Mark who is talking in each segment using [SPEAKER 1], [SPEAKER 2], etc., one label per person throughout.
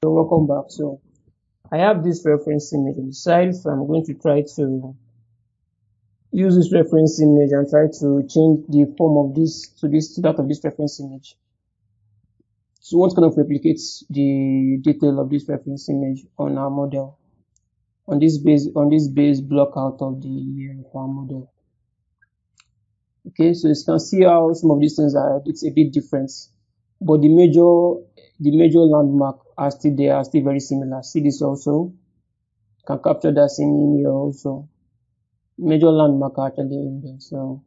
[SPEAKER 1] So welcome back. So I have this reference image on the side, so I'm going to try to use this reference image and try to change the form of this to that of this reference image. So what kind of replicates the detail of this reference image on our model on this base block out of the of our model. Okay, so you can see how some of these things are it's a bit different, but the major landmark are still there, are still very similar. See this also can capture that same in here also. Major landmark are actually in there, so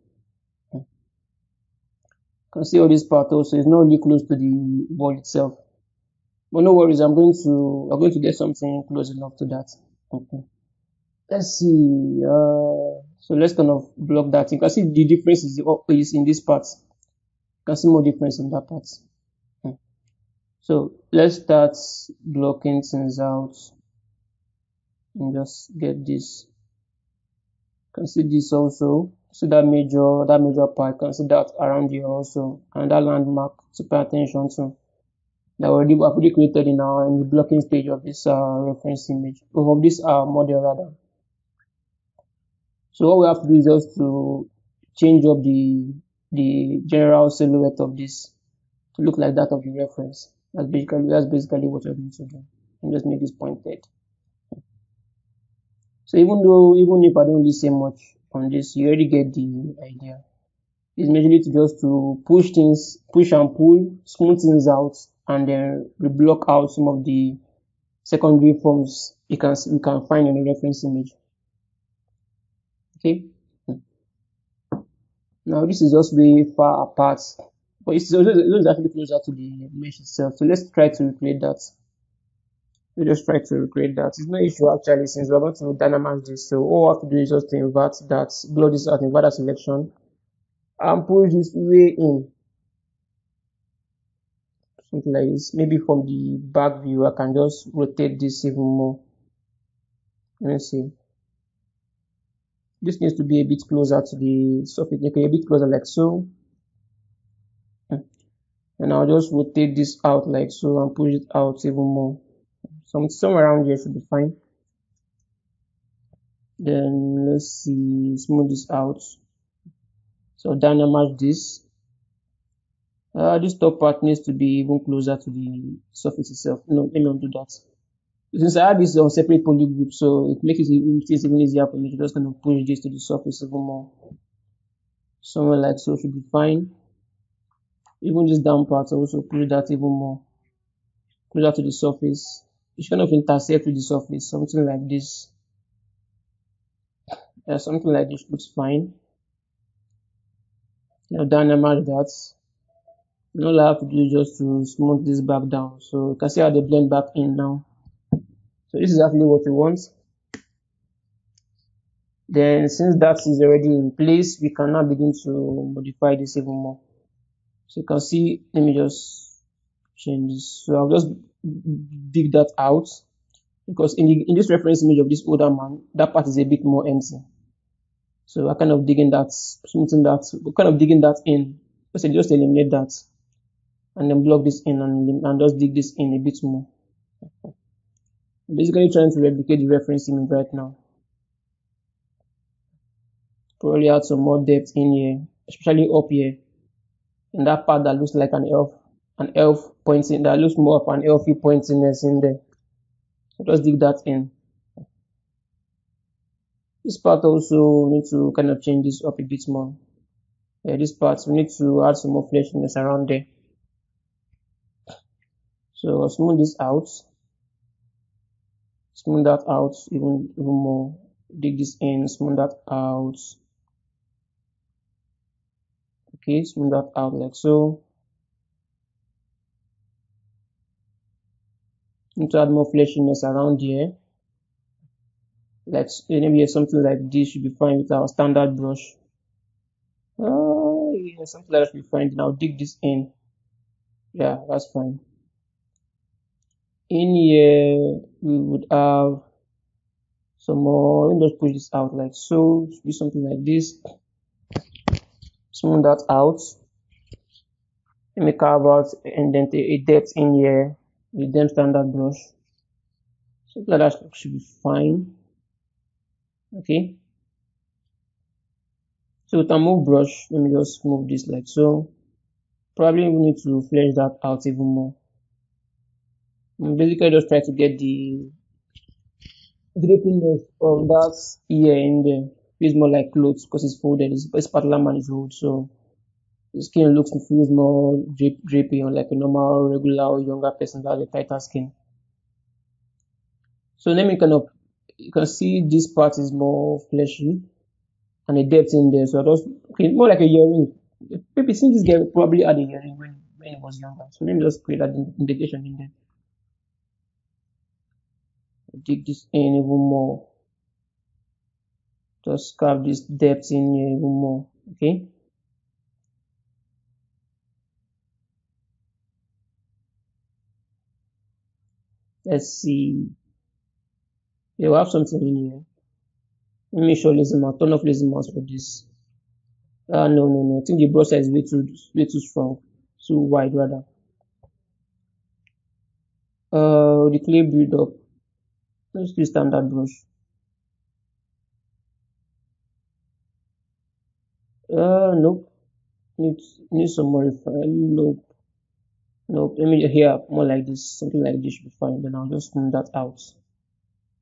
[SPEAKER 1] you can see all this part also is not really close to the wall itself. But no worries, we're going to get something close enough to that. Okay. Let's see. So let's kind of block that. You can see the difference is in this part. You can see more difference in that part. So let's start blocking things out and just get this. You can see this also. See that major part. You can see that around here also, and that landmark to pay attention to. That I've already created in the blocking stage of this reference image, of this model rather. So what we have to do is just to change up the general silhouette of this to look like that of the reference. That's basically what we're going to do. And just make this pointed. So even if I don't really say much on this, you already get the idea. It's mainly just to push and pull, smooth things out, and then reblock out some of the secondary forms we can find in the reference image. Okay. Now this is just way far apart, but it's actually closer to the mesh itself. So let's try to recreate that. We just try to recreate that. It's no issue actually, since we're going to dynamize this. So all we have to do is just to invert that, blow this out, invert that selection, and push this way in. Something like this. Maybe from the back view, I can just rotate this even more. Let's see. This needs to be a bit closer to the surface, okay, a bit closer like so. And I'll just rotate this out like so and push it out even more. Somewhere around here should be fine. Then let's see, smooth this out. So dynamize this. This top part needs to be even closer to the surface itself. No, let me undo that. Since I have this on separate poly group, so it makes it even easier for me to just kind of push this to the surface even more. Somewhere like so should be fine. Even this down part, also push that even more closer to the surface. It should kind of intersect with the surface, something like this. Something like this looks fine. Now dynamize that. All I have to do is just to smooth this back down. So you can see how they blend back in now. So this is actually what we want. Then since that is already in place, we can now begin to modify this even more. So you can see, let me just change this. So I'll just dig that out, because in this reference image of this older man, that part is a bit more empty. So I kind of digging that, smoothing that, kind of digging that in. Just eliminate that, and then block this in and just dig this in a bit more. I'm basically trying to replicate the reference image right now. Probably add some more depth in here, especially up here, in that part that looks like an elf pointing, that looks more of an elfy pointiness in there. So just dig that in. This part also need to kind of change this up a bit more. This part we need to add some more fleshiness around there. So I'll smooth this out, smooth that out even more. Dig this in, smooth that out. Okay, smooth that out like so. Need to add more fleshiness around here. Like maybe something like this should be fine with our standard brush. Yeah, something like that should be fine. Now dig this in. Yeah, that's fine. In here we would have some more. Let me just push this out like so. Should be something like this. Smooth that out. Let me carve out and then a depth in here. with them standard brush. Something like that should be fine. Okay. So with a move brush, let me just move this like so. Probably we need to flesh that out even more. And basically just try to get the drapiness of that ear in there. Feels more like clothes because it's folded. It's particular man is old, so the skin looks and feels more drapey on like a normal, regular or younger person that has a tighter skin. So let me kind of, you can see this part is more fleshy and a depth in there. So I just, okay, more like a earring. Maybe since this guy probably had a earring when he was younger. So let me just create that indication in there. Dig this in even more. Just carve this depth in here even more. Okay. Let's see. Yeah, we have something in here. Let me show lazy mouse. Turn off lazy mouse for this. No, no, no. I think the brush size is way too strong. Too wide rather. The clay build up. Let's use standard brush. Nope. Need some more refine. Nope. Nope. Let me here more like this. Something like this should be fine. Then I'll just smooth that out.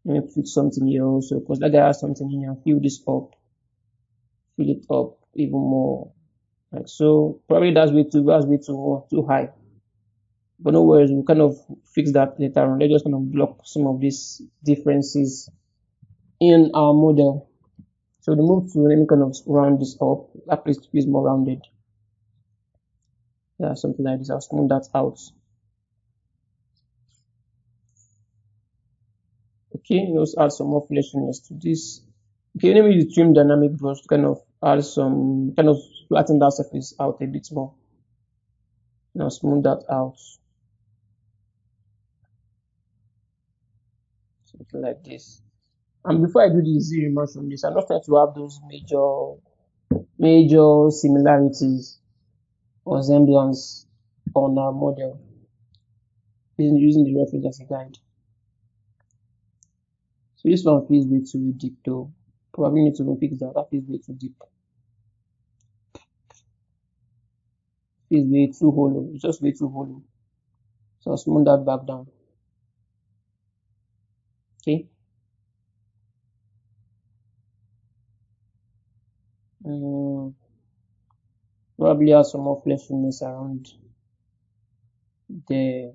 [SPEAKER 1] Let me put something here also because that guy has something in here. Fill this up. Fill it up even more. Like so. Probably that's way too high. But no worries, we'll kind of fix that later on. Let's just kind of block some of these differences in our model. So the move to let me kind of round this up. That place is more rounded. Yeah, something like this. I'll smooth that out. Okay, let's add some more fleshiness to this. Okay, let me use trim dynamic brush to kind of add some kind of flatten that surface out a bit more. Now smooth that out. Something like this. And before I do the zero remarks from this, I'm not trying to have those major similarities or semblance on our model using the reference as a guide. So this one feels way too deep though. Probably need to go fix that. That feels way too deep. Feels way too hollow. It's just way too hollow. So I'll smooth that back down. Okay. Probably add some more fleshiness around there.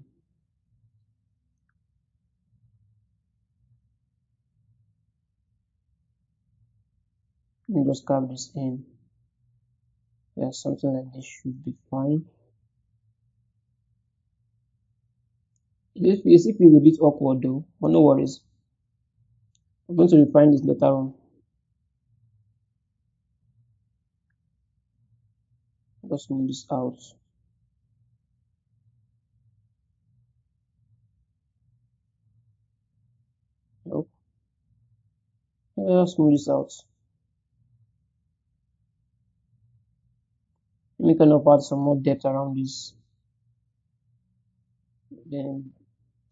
[SPEAKER 1] And just carve this in. Yeah, something like this should be fine. This feels a bit awkward though, but no worries. I'm going to refine this later on. Just smooth this out. Nope. Just smooth this out. Let me kind of add some more depth around this. Then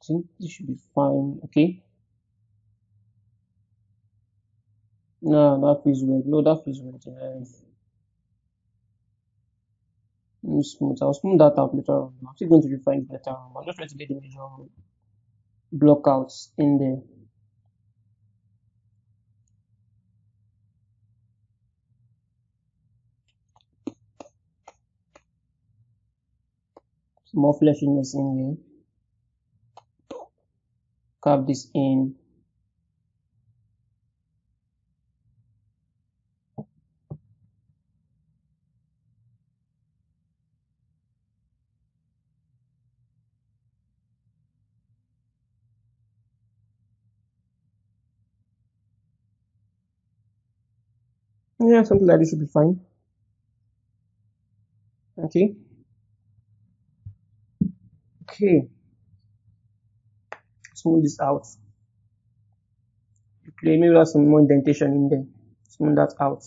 [SPEAKER 1] I think this should be fine. Okay. No, that feels weird. No, that feels weird. Smooth. I'll smooth that out later on. I'm still going to refine it later on. I'm just trying to get the major blockouts in there. Some more fleshiness in here. Carve this in. Yeah, something like this should be fine. Okay. Okay. Smooth this out. Okay, maybe there's some more indentation in there. Smooth that out.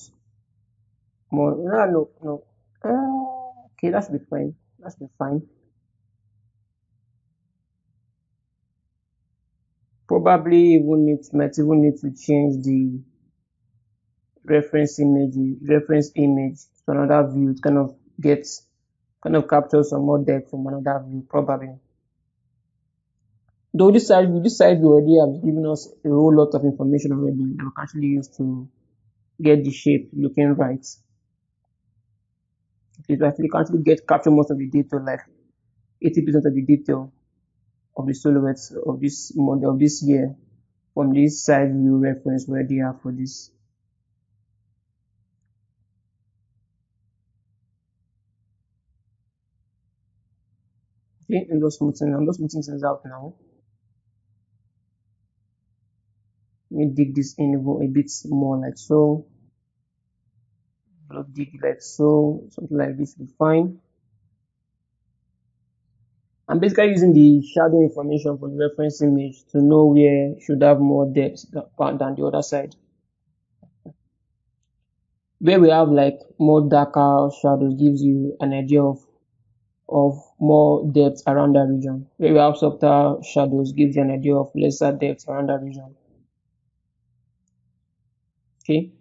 [SPEAKER 1] More. No. Okay, that should be fine. That should be fine. probably even might even need to change the reference image to another view to kind of capture some more depth from another view probably. Though this side view already has given us a whole lot of information already that we can actually use to get the shape looking right. It actually can actually get capture most of the detail, like 80% of the detail of the silhouettes of this model of this year from this side view reference where they are for this. Okay, I'm just smoothing things out now. Let me dig this in a bit more like so. I'll dig like so, something like this will be fine. I'm basically using the shadow information from the reference image to know where should have more depth than the other side. Where we have like more darker shadows gives you an idea of more depth around that region. Where we have softer shadows gives you an idea of lesser depth around that region. Okay.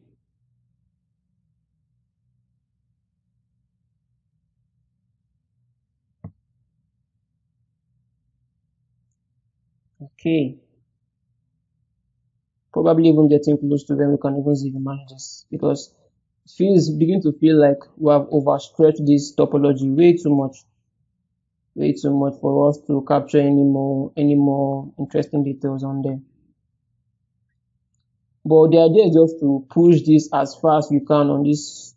[SPEAKER 1] Okay. Probably even getting close to when we can even see the managers because it feels begin to feel like we have overstretched this topology way too much for us to capture any more interesting details on there. But the idea is just to push this as far as you can on this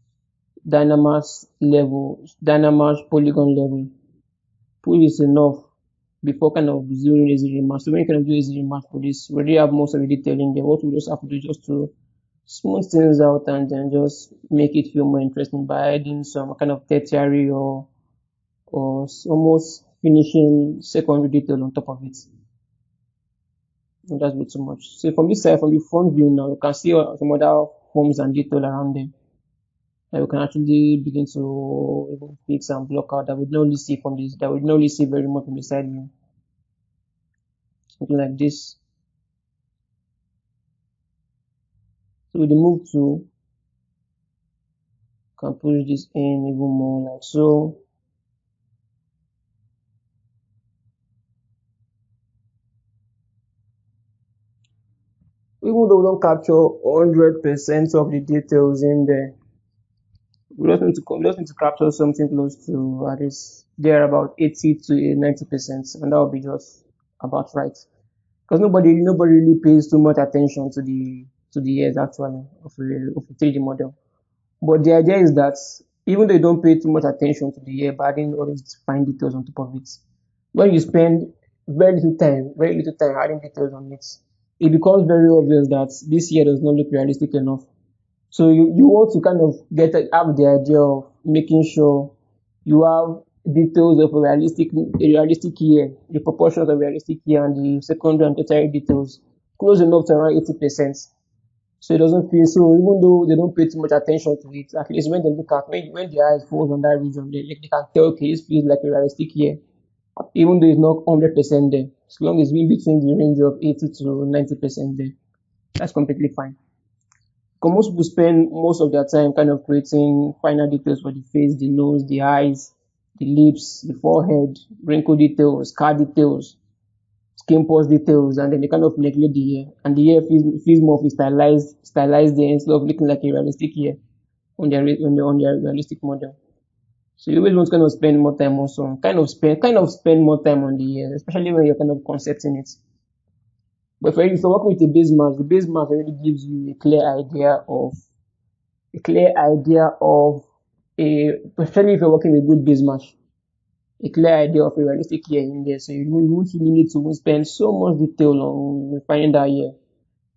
[SPEAKER 1] Dynamax polygon level. Push this enough before kind of doing a zero match. So when you kind of do a zero match for this, we already have most of the detail in there. What we just have to do is just to smooth things out and then just make it feel more interesting by adding some kind of tertiary or almost finishing secondary detail on top of it. And that's a bit too much. So from this side, from the front view now, you can see some other forms and detail around them. And we can actually begin to even fix and block out that we don't really see from this, that we don't really see very much from the side view. Something like this. So with the move tool, can push this in even more like so. Even though we don't capture 100% of the details in there, we just need to capture something close to at least there about 80 to 90%, and that will be just about right. Because nobody really pays too much attention to the edge actually of a 3D model. But the idea is that even though you don't pay too much attention to the air, but adding all these fine details on top of it, when you spend very little time adding details on it, it becomes very obvious that this year does not look realistic enough. So you want to kind of have the idea of making sure you have details of a realistic year, the proportions of realistic year and the secondary and tertiary details close enough to around 80%. So it doesn't feel so even though they don't pay too much attention to it, at least when they look at when the eyes falls on that region, they can tell okay, this feels like a realistic year. Even though it's not 100% there. As long as it's in between the range of 80 to 90% there. That's completely fine. Because most people spend most of their time kind of creating finer details for the face, the nose, the eyes, the lips, the forehead, wrinkle details, scar details, skin pores details, and then they kind of neglect the hair. And the hair feels more of a stylized there instead of looking like a realistic hair on their realistic model. So you always want to kind of spend more time also, kind of spend more time on the hair, especially when you're kind of concepting it. But if you're working with a base mask, the base mask already gives you a clear idea of especially if you're working with good base mask, a clear idea of a realistic year in there. So you won't really need to spend so much detail on refining that year.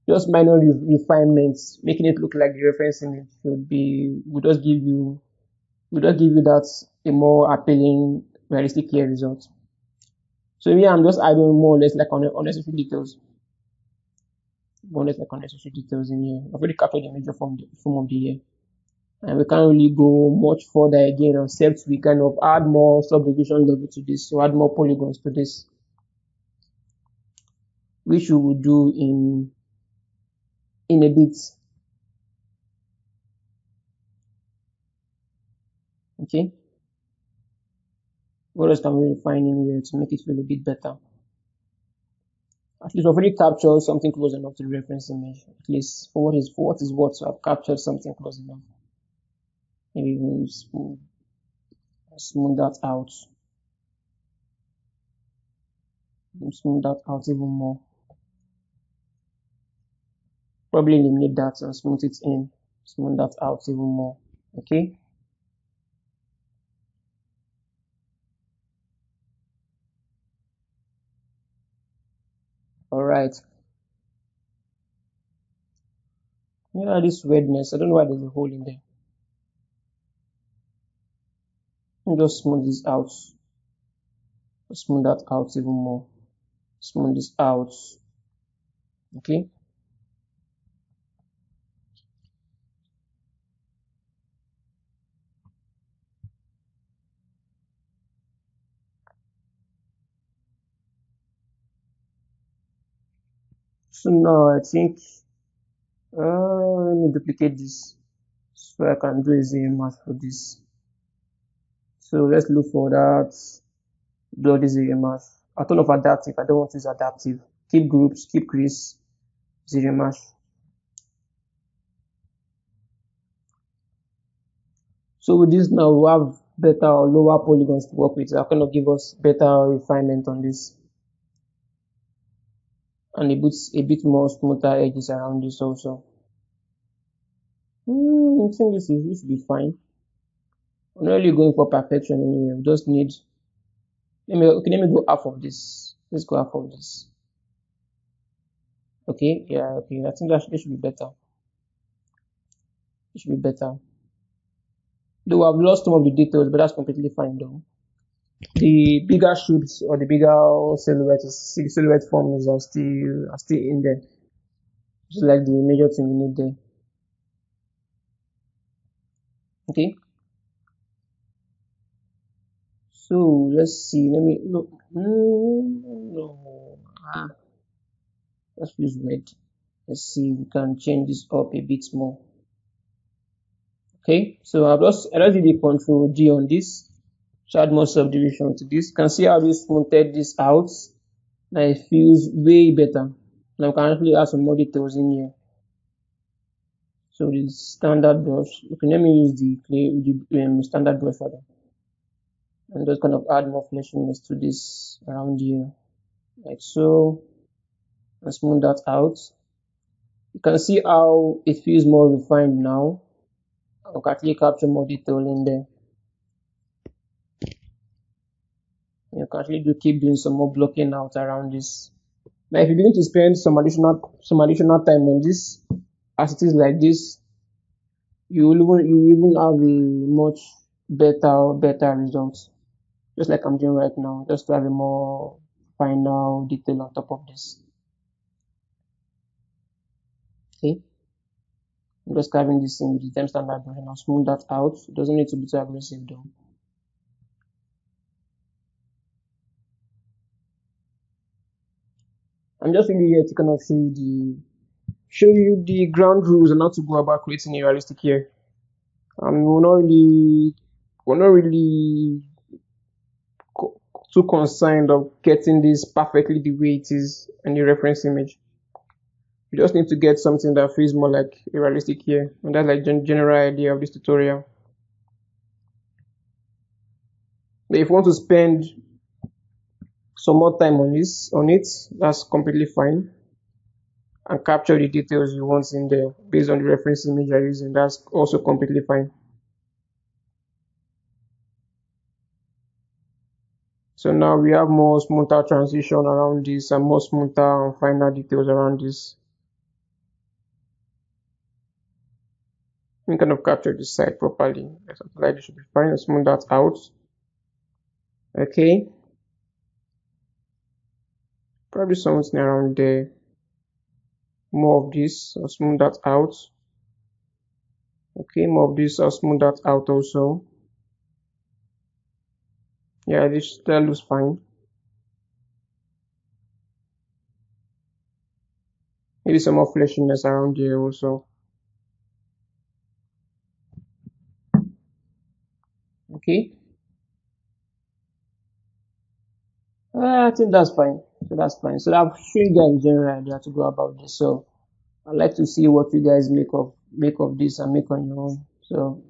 [SPEAKER 1] Just minor refinements, making it look like the reference image would just give you that a more appealing realistic year result. So here I'm just adding more or less like unnecessary details. More or less like unnecessary details in here. I've already captured the major form of the year. And we can't really go much further again except we kind of add more subdivision level to this, so add more polygons to this. which we will do in a bit. Okay, what else can we refine in here to make it feel a bit better? At least I've already captured something close enough to the reference image. At least for what is what, so I've captured something close enough. Maybe we smooth that out. Smooth that out even more. Probably eliminate that and smooth it in. Smooth that out even more. Okay. All right. Yeah, this redness. I don't know why there's a hole in there. Just smooth this out. Smooth that out even more. Smooth this out. Okay. So now I think let me duplicate this so I can do a zero mask for this. So let's look for that. Do this zero mask. I'll turn off adaptive. I don't want to use adaptive. Keep groups, keep crease, zero mask. So with this now we have better or lower polygons to work with. That kind of give us better refinement on this. And a bit more smoother edges around this also. I think this should be fine. I'm not really going for perfection anyway. We just need let me go half of this. Let's go half of this. Okay, yeah, okay. I think that should be better. It should be better. Though I've lost some of the details, but that's completely fine though. The bigger shoots or the bigger silhouette forms are still in there. Just like the major thing we need there. Okay. So let's see. Let me look. No. That feels weird. Let's see. We can change this up a bit more. Okay. So I just did a Control G on this. To add more subdivision to this. You can see how we smoothed this out. Now it feels way better. Now we can actually add some more details in here. So the standard brush. Okay, let me use the standard brush rather, and just kind of add more fleshiness to this around here, like so, and smooth that out. You can see how it feels more refined now. I can actually capture more detail in there. You can actually keep doing some more blocking out around this. Now, if you're going to spend some additional time on this, as it is like this, you even have a much better result. Just like I'm doing right now, just to have a more final detail on top of this. Okay, I'm just carving this in with the time standard brush and I'll smooth that out. It doesn't need to be too aggressive though. I'm just really here to kind of show you the ground rules and how to go about creating a realistic hair. We're not really too concerned of getting this perfectly the way it is in the reference image. You just need to get something that feels more like a realistic hair, and that's like general idea of this tutorial. But if you want to spend some more time on it, that's completely fine. And capture the details you want in there based on the reference image you're using, that's also completely fine. So now we have more smoother transition around this and more smoother and finer details around this. We kind of capture this side properly. Something like this should be fine. Smooth that out. Okay. Probably something around there. More of this. I'll smooth that out. Okay, more of this. I'll smooth that out also. Yeah, that looks fine. Maybe some more fleshiness around here also. Okay. I think that's fine. So that's fine. So I've shown you guys a general idea to go about this. So I'd like to see what you guys make of this and make on your own. So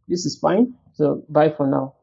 [SPEAKER 1] this is fine. So bye for now.